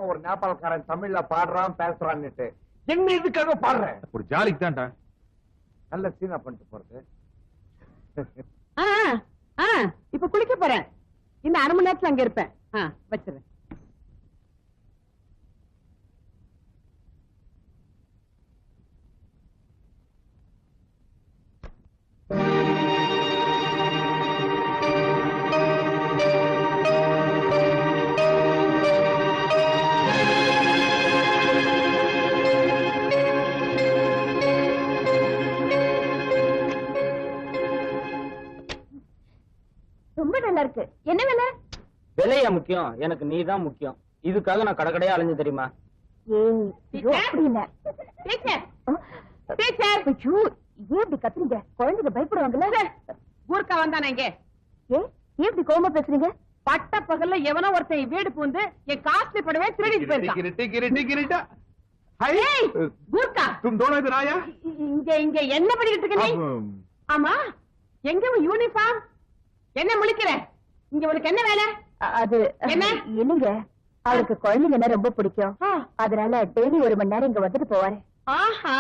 ஒரு நேபாளக்காரன் தமிழ்ல பாடுறான் பேசுறான்னுட்டு என்ன இதுக்காக பாடுறேன்? ஒரு ஜாலிக்கு தான்டா. நல்ல சீனா பண்ணிட்டு போறது. இப்ப குளிக்க போறேன். இந்த அரை மணி நேரத்துல அங்க இருப்பேன். வச்சிருவேன். ரொம்ப நல்லா இருக்கு. என்ன விலை? விலையா முக்கியம்? எனக்கு நீதான் முக்கியம். இதுக்காக நான் கடற்கடையா அலைஞ்சு தெரியுமா? கத்துறீங்க, குழந்தைங்க பயப்படுவாங்கல்ல. ஊர்க்கா வந்தானே இங்க. எப்படி கோமா பேசுறீங்க? பட்ட பகல்ல எவனோ ஒருத்தன் வீடு பூந்து என் காஸ்ட்லி படவே திருடிட்டு போயிருக்கான். तुम दोनों इधर आया? இங்க என்ன பண்ணிட்டு இருக்க நீ? ஆமா, எங்க யூனிஃபார்ம்? என்ன முழிக்கிற? இங்க உனக்கு என்ன வேலை? அது என்ன? இல்லைங்க, அவருக்கு குழந்தைங்கன்னா ரொம்ப பிடிக்கும். அதனால டெய்லி 1 மணி நேரம் இங்க வந்துட்டு போவாரு. ஆஹா,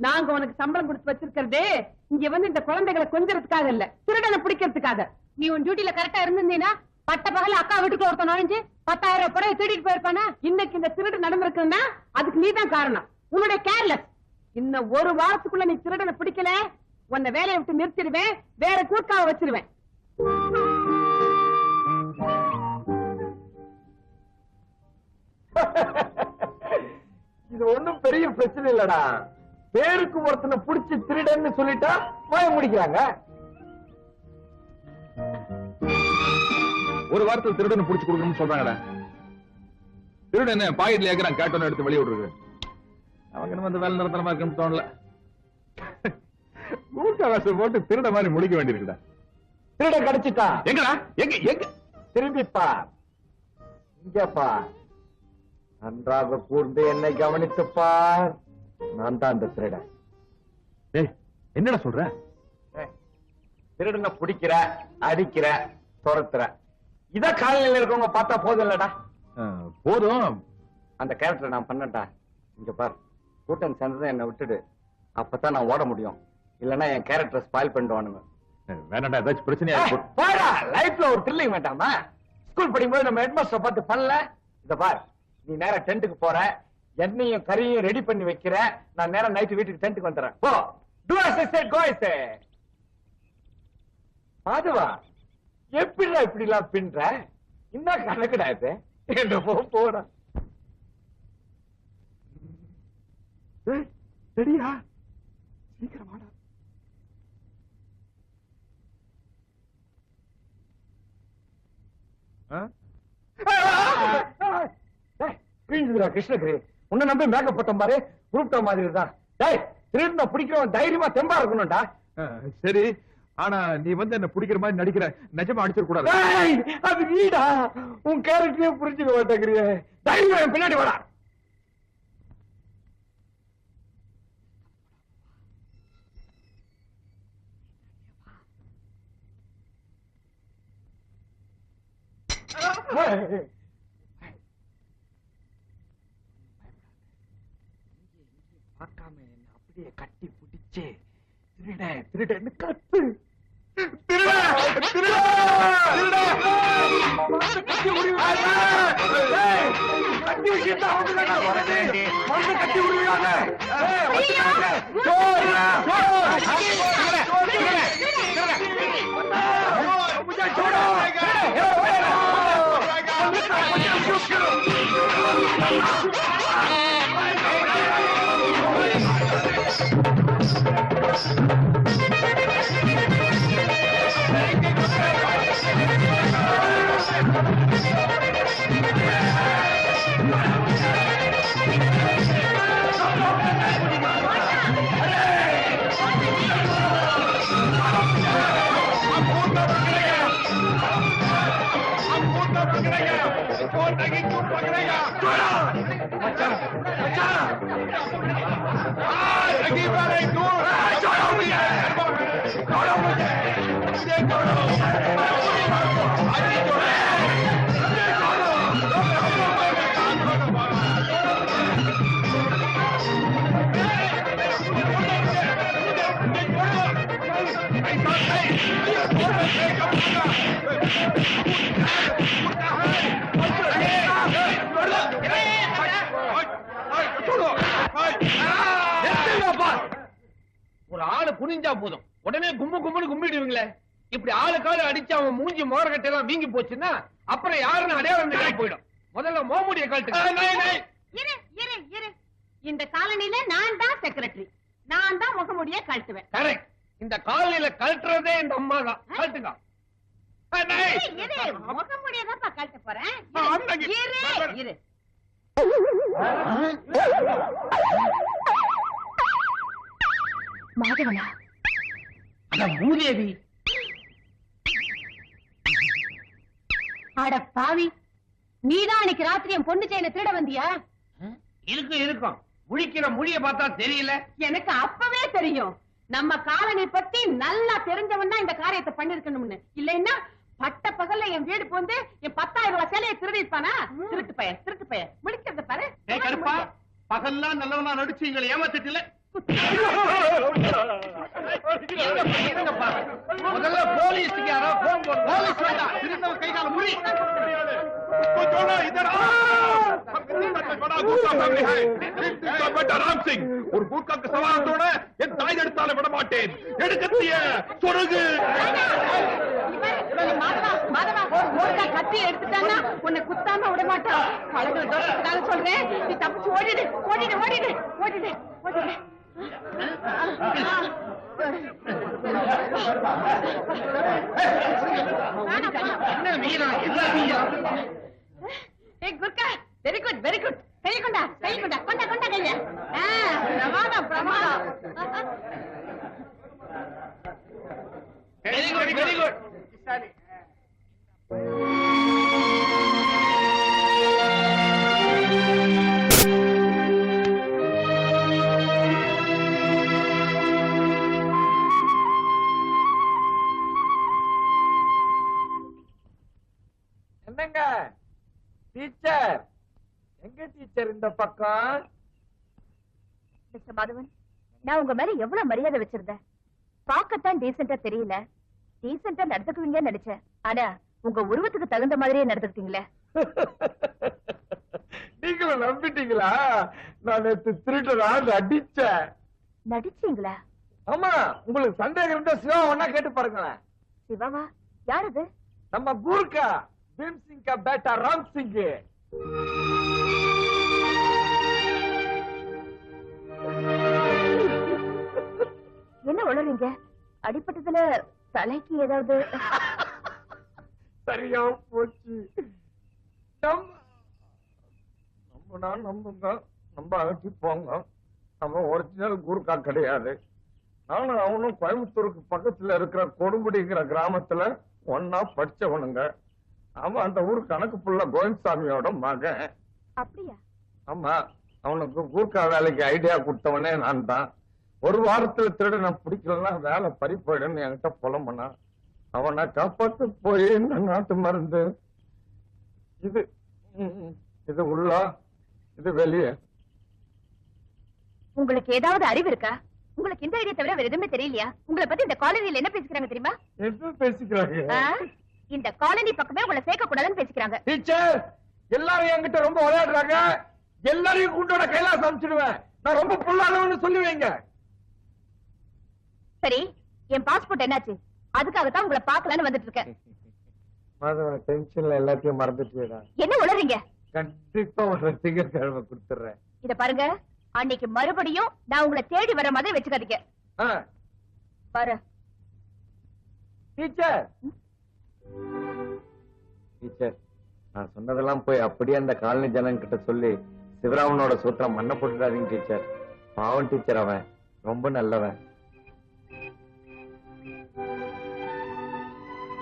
நாங்க உனக்கு சம்பளம் கொடுத்து வச்சிருக்கிறதே இங்க வந்து இந்த குழந்தைகளை கொஞ்சறதுக்காக இல்ல, திருடனை பிடிக்கிறதுக்காக. நீ உன் டியூட்டில கரெக்டா இருந்திருந்தீனா பட்ட பகல அக்கா வீட்டுக்குள்ள ஒருத்தன் நுழைஞ்சு 10,000 ரூபாய் திருடிட்டு போயிருப்பானா? இன்னைக்கு இந்த திருடு நடந்திருக்குன்னா அதுக்கு நீதான் காரணம். உன்னுடைய கேர்லெஸ். இன்னும் 1 வாரத்துக்குள்ள நீ திருடனை பிடிக்கல, உன்னை வேலையை விட்டு நிறுத்திடுவேன், வேற கூர்க்காவை வச்சிருவேன். இது ஒண்ணும் பெரிய பிரச்சனை இல்லடா. பேருக்கு ஒருத்தனை புடிச்சு திருடன்னு சொல்லிட்டா வாய முடிக்கிறாங்க. ஒரு வாரத்தில் திருடனை புடிச்சு கொடுக்கணும்னு சொல்றாங்கடா. திருடன் என்ன பாக்கெட்ல ஏக்குறான், கேட்டோன்னு எடுத்து வெளியே விடுறது. அவங்க நம்ம அந்த வேலை நிரந்தரமா இருக்குன்னு தோணல. மூக்காவாசம் போட்டு திருட மாதிரி முடிக்க வேண்டியிருக்குடா. திருட கிடைச்சிட்டா. எங்கடா? எங்க எங்க? திரும்பிப்பா, இங்கப்பா, நன்றாக கூர்ந்து என்னை கவனித்துப்பார். நான் தான் அந்த திருடன். என்னடா சொல்ற? திருடனை பிடிக்கிற, அடிக்கிற, துரத்துற, இத காலையில இருக்கவங்க பார்த்தா போதும் இல்லடா. போதும். அந்த கேரக்டர் நான் பண்ணட்டா. இங்க பார், கூட்டம் சேர்ந்ததை என்னை விட்டுடு. அப்பதான் நான் ஓட முடியும். இல்லன்னா என் கேரக்டர் ஸ்பாயில் பண்ணிடுவானுங்க. வேணாடா, ஏதாச்சும் பிரச்சனையா? லைஃப்ல ஒரு த்ரில்லிங் வேண்டாமா? ஸ்கூல் படிக்கும்போது நம்ம ஹெட்மாஸ்டர் பார்த்து பண்ணல. இத பார், நீ நேரா டென்ட்டுக்கு போற, எண்ணெயும் கறியும் ரெடி பண்ணி வைக்கிற, நான் நேரா நைட்டு வீட்டுக்கு டென்ட்டுக்கு வந்துடுறேன். போ, do as I say, go as I say. பாதுவா, எப்படிடா இப்படி எல்லாம் பின்ற? இன்னும் கணக்குடா இது. என்ன போடா. ரெடியா? சீக்கிரம் வாடா. கிருஷ்ணகிரி, உன்னை நம்பி மேக்கப் போட்ட பாரு, குரூப்டா மாதிரி தான். திருட பிடிக்கிறவன் தைரியமா தெம்பா இருக்கணும்டா. சரி, ஆனா நீ வந்து என்ன பிடிக்கிற மாதிரி நடிக்கிற, நிஜமா அடிச்சிட கூடாது. அது வீடா, உன் கேரக்டரே புரிஞ்சுக்க மாட்டேங்கிறிய. தைரியம் பின்னாடி வாடா. பார்க்காம என்ன அப்படியே கட்டி பிடிச்சு திருட திருடன்னு கத்து. கட்டி விஷயத்த கட்டி விடுவாங்க. ஒரு ஆளு குனிஞ்சா போதும் உடனே கும்பு கும்புன்னு கும்பிடுவீங்களே. இப்படி ஆளுக்காலு அடிச்சு அவன் மூஞ்சி மோரகட்டை எல்லாம் வீங்கி போச்சுன்னா அப்புறம் யாருன்னு அடையாளம் தெரியாம போயிடும். முதல்ல மோமுடிய கழட்டு. இந்த காலனில நான் தான் செக்ரட்டரி, நான் தான் முகமுடிய கழட்டுவேன். கரெக்ட். இந்த காலனில கழட்டுறதே இந்த அம்மா தான். கழட்டுங்க. முகமுடியதான் கழட்ட போறேன். இரு. மாதவனா? பூதேவி. அட பாவி, நீதான் அன்னைக்கு ராத்திரி என் பொண்ணு செயினை திருட வந்தியா? இருக்கும் முழிக்கிற மொழிய பார்த்தா தெரியல. எனக்கு அப்பவே தெரியும். நம்ம காலனி பத்தி நல்லா தெரிஞ்சவன் தான் இந்த காரியத்தை பண்ணிருக்கணும்னு. இல்லைன்னா பட்ட பகல்ல என் வீடு போந்து என் 10,000 ரூபாய் சேலையை திருடிப்பானா? திருட்டு பையன் முழிக்கிறத பாரு. கருப்பா, பகல்லாம் நல்லவனா நடிச்சு எங்களை ஏமாத்திட்டு முதல்ல போலீஸுக்கு யாரோ போன் போடு. போலீஸ் வேண்டாம், திருந்தவன் கை கால முடி. ஒரு கூர்க்காக்கு சவாலத்தோட என் தாய் எடுத்தாலும் விட மாட்டேன். எடுக்கத்திய சொருகு. கத்தி எடுத்துட்டானா உன்னை குத்தாம விட மாட்டான். பழகுற தோட்டத்துக்காக சொல்றேன், நீ தப்பிச்சு ஓடிடு ஓடிடு ஓடிடு ஓடிடு ஓடிடு. Very good very good. கை கொண்டா கை கொண்டா கொண்டா கொண்டா கைய. பிரமாதம் பிரமாதம். Very good very good. என்னங்க டீச்சர்? எங்க டீச்சர் இந்த பக்கம்? மிஸ்டர் மாதவன், நான் உங்க மேல எவ்வளவு மரியாதை வச்சிருந்தேன். பார்க்கத்தான் டீசெண்டா தெரியல, டீசெண்டா நடந்துக்குவீங்கன்னு நினைச்சேன். ஆனா உங்க உருவத்துக்கு தகுந்த மாதிரியே நடந்துக்கிட்டீங்களே. நீங்களும் நம்பிட்டீங்களா? நான் நேற்று திருட்டு அடிச்சேன். நடிச்சீங்களா? ஆமா, உங்களுக்கு சந்தேகம் இருந்தா சிவா ஒன்னா கேட்டு பாருங்களேன். சிவாவா? யார் அது? நம்ம கூர்க்கா பீம் சிங் கா பேட்டா ராம் சிங். என்ன உளறீங்க? அடிப்பட்டதுல தலைக்கு ஏதாவது? சரியா போச்சு. நம்புங்க, நம்ம அகற்றி போங்க. நம்ம ஒரிஜினல் கூர்க்கா கிடையாது. நானும் அவனும் கோயம்புத்தூருக்கு பக்கத்துல இருக்கிற கொடுமுடிங்கிற கிராமத்துல ஒன்னா படிச்சவனுங்க. அவன் அந்த ஊர் கணக்கு புள்ள கோவிந்தசாமியோட மகன். அப்படியா? ஆமா, அவனுக்கு கூர்க்கா வேலைக்கு ஐடியா கொடுத்தவனே நான் தான். ஒரு வாரத்துல திருட நான் பிடிக்கலன்னா வேலை பறி போயிடுன்னு என்கிட்ட புலம்புனா. அவனை காப்பாத்து போய் இந்த நாட்டு மருந்து. இது இது உள்ள, இது வெளியே. உங்களுக்கு ஏதாவது அறிவு இருக்கா? உங்களுக்கு இந்த ஐடியா தவிர வேற எதுவுமே தெரியலையா? உங்களை பத்தி இந்த காலனில என்ன பேசிக்கிறாங்க தெரியுமா? என்ன பேசிக்கிறாங்க? இந்த காலனி பக்கமே உங்களை சேர்க்க கூடாதுன்னு பேசிக்கிறாங்க. டீச்சர், எல்லாரும் என்கிட்ட ரொம்ப விளையாடுறாங்க. எல்லாரையும் கூட்டோட கைலாசம் அமைச்சிடுவேன். நான் ரொம்ப புல்லானவன்னு சொல்லுவேங்க. சரி, என் பாஸ்போர்ட் என்னாச்சு? அதுக்காகத்தான் உங்களை பார்க்கலான்னு வந்துட்டு இருக்கேன். டென்ஷன்ல எல்லாத்தையும் மறந்துட்டேடா. என்ன உளறீங்க? கண்டிப்பா ஒரு திங்கட்கிழமை கொடுத்துறேன். இத பாருங்க, அன்னைக்கு மறுபடியும் நான் உங்களை தேடி வர மாதிரி வச்சுக்காதீங்க. பாரு டீச்சர். டீச்சர், நான் சொன்னதெல்லாம் போய் அப்படியே அந்த காலனி ஜனங்க கிட்ட சொல்லி சிவராமனோட சூத்திரம் மண்ணை போட்டுடாதீங்க டீச்சர். பாவம் டீச்சர், அவன் ரொம்ப நல்லவன்.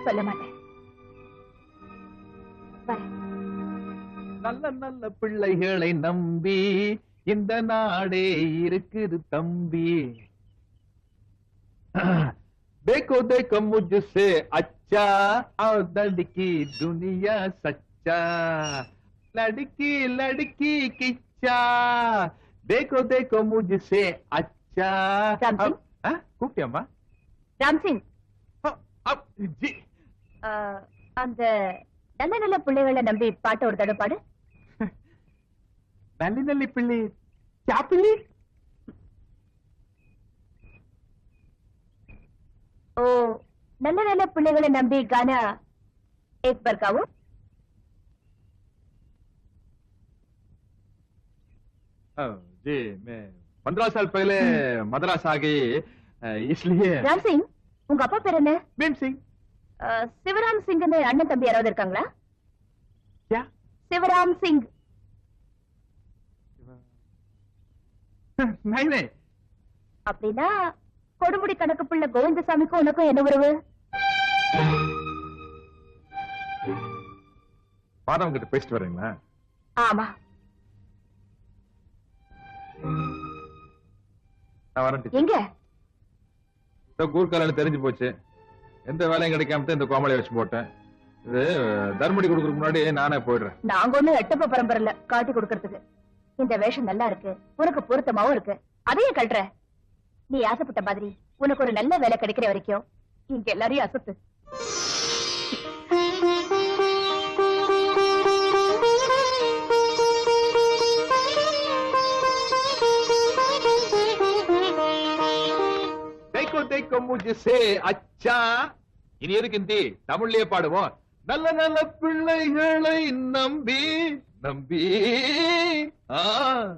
சொல்ல மாட்டேன். நல்ல நல்ல பிள்ளைகளை நம்பி இந்த நாடே இருக்குது தம்பி. देखो देखो मुझसे अच्छा और लड़की दुनिया सच्चा, लड़की लड़की किच्चा, देखो देखो मुझसे अच्छा. கூப்பிட்டியம்மா? ராம் சிங், அந்த நல்ல நல்ல பிள்ளைகளை நம்பி பாட்ட ஒரு தடவை பாடு. நல்லி நல்லி பிள்ளை சாப்பிள்ளி. ஓ, நல்ல நல்ல பிள்ளைகளை நம்பி கானா एक बार गाओ। जी मैं 15 साल पहले मद्रास आ गई इसलिए ராம் சிங், உங்க அப்பா பேர் என்ன? भीम सिंह சிவராம் சிங்னு அண்ணன் தம்பி யாராவது இருக்காங்களா? क्या சிவராம் சிங். नहीं नहीं அப்படின்னா கொடுமுடி கணக்கு பிள்ளை கோவிந்தசாமிக்கும் உனக்கும் என்ன உறவு? பாதம் கிட்ட பேசிட்டு வரீங்களா? ஆமா. நான் வரேன் டீச்சர். எங்க? இந்த கூர்க்காலன்னு தெரிஞ்சு போச்சு. எந்த வேலையும் கிடைக்காம இந்த கோமலையை வச்சு போட்டேன். இது தர்மடி கொடுக்கறதுக்கு முன்னாடி நானே போயிடுறேன். நாங்க ஒண்ணு எட்டப்ப பரம்பரையில காட்டி கொடுக்கறதுக்கு. இந்த வேஷம் நல்லா இருக்கு, உனக்கு பொருத்தமாவும் இருக்கு. அதையே கல்ற. நீ ஆசைப்பட்ட மாதிரி உனக்கு ஒரு நல்ல வேலை கிடைக்கிற வரைக்கும் இங்க எல்லாரையும் அசத்து. देखो देखो मुझसे अच्छा இனி எதுக்கு ஹிந்தி தமிழ்லயே பாடுவோம். நல்ல நல்ல பிள்ளைகளை நம்பி நம்பி